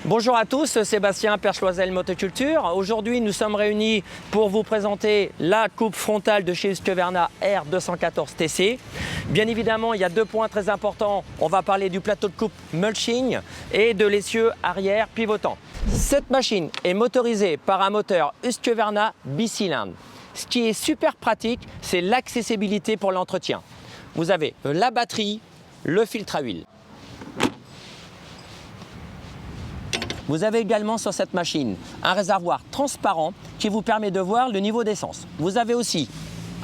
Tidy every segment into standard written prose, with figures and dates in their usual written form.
Bonjour à tous, Sébastien, Perchoiselle Motoculture. Aujourd'hui, nous sommes réunis pour vous présenter la coupe frontale de chez Husqvarna R214 TC. Bien évidemment, il y a deux points très importants. On va parler du plateau de coupe mulching et de l'essieu arrière pivotant. Cette machine est motorisée par un moteur Husqvarna bicylindre. Ce qui est super pratique, c'est l'accessibilité pour l'entretien. Vous avez la batterie, le filtre à huile. Vous avez également sur cette machine un réservoir transparent qui vous permet de voir le niveau d'essence. Vous avez aussi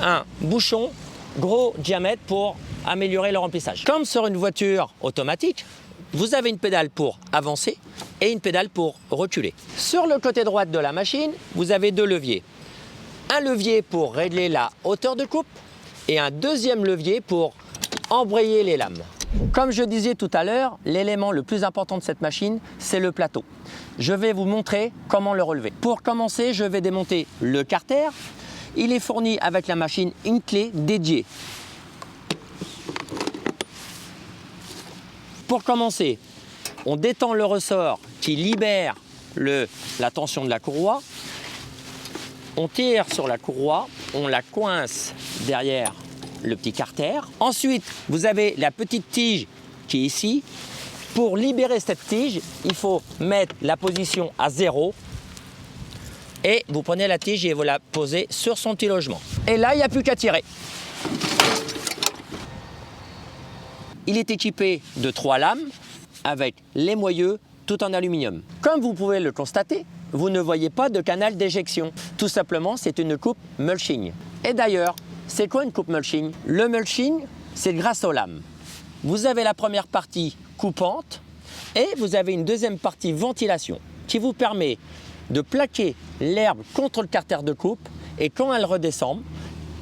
un bouchon gros diamètre pour améliorer le remplissage. Comme sur une voiture automatique, vous avez une pédale pour avancer et une pédale pour reculer. Sur le côté droit de la machine, vous avez deux leviers. Un levier pour régler la hauteur de coupe et un deuxième levier pour embrayer les lames. Comme je disais tout à l'heure, l'élément le plus important de cette machine, c'est le plateau. Je vais vous montrer comment le relever. Pour commencer, je vais démonter le carter. Il est fourni avec la machine une clé dédiée. Pour commencer, on détend le ressort qui libère la tension de la courroie. On tire sur la courroie, on la coince derrière le petit carter. Ensuite, vous avez la petite tige qui est ici. Pour libérer cette tige, il faut mettre la position à 0 et vous prenez la tige et vous la posez sur son petit logement. Et là, il n'y a plus qu'à tirer. Il est équipé de 3 lames avec les moyeux tout en aluminium. Comme vous pouvez le constater, vous ne voyez pas de canal d'éjection. Tout simplement, c'est une coupe mulching. Et d'ailleurs, c'est quoi une coupe mulching? Le mulching, c'est grâce aux lames. Vous avez la première partie coupante et vous avez une deuxième partie ventilation qui vous permet de plaquer l'herbe contre le carter de coupe et quand elle redescend,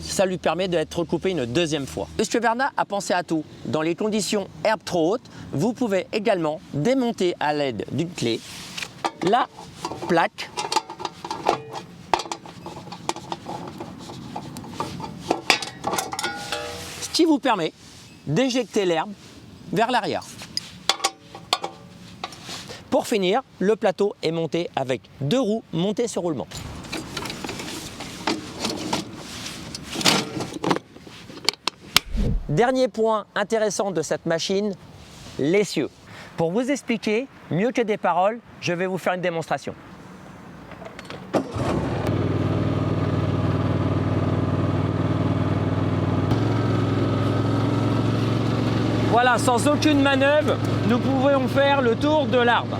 ça lui permet d'être coupée une deuxième fois. Husqvarna a pensé à tout. Dans les conditions herbe trop haute, vous pouvez également démonter à l'aide d'une clé la plaque qui vous permet d'éjecter l'herbe vers l'arrière. Pour finir, le plateau est monté avec 2 roues montées sur roulement. Dernier point intéressant de cette machine, l'essieu. Pour vous expliquer, mieux que des paroles, je vais vous faire une démonstration. Voilà, sans aucune manœuvre, nous pouvons faire le tour de l'arbre.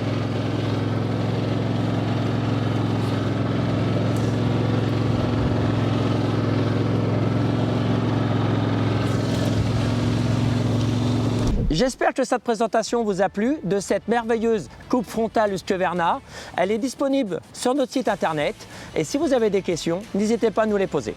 J'espère que cette présentation vous a plu de cette merveilleuse coupe frontale Husqvarna. Elle est disponible sur notre site internet et si vous avez des questions, n'hésitez pas à nous les poser.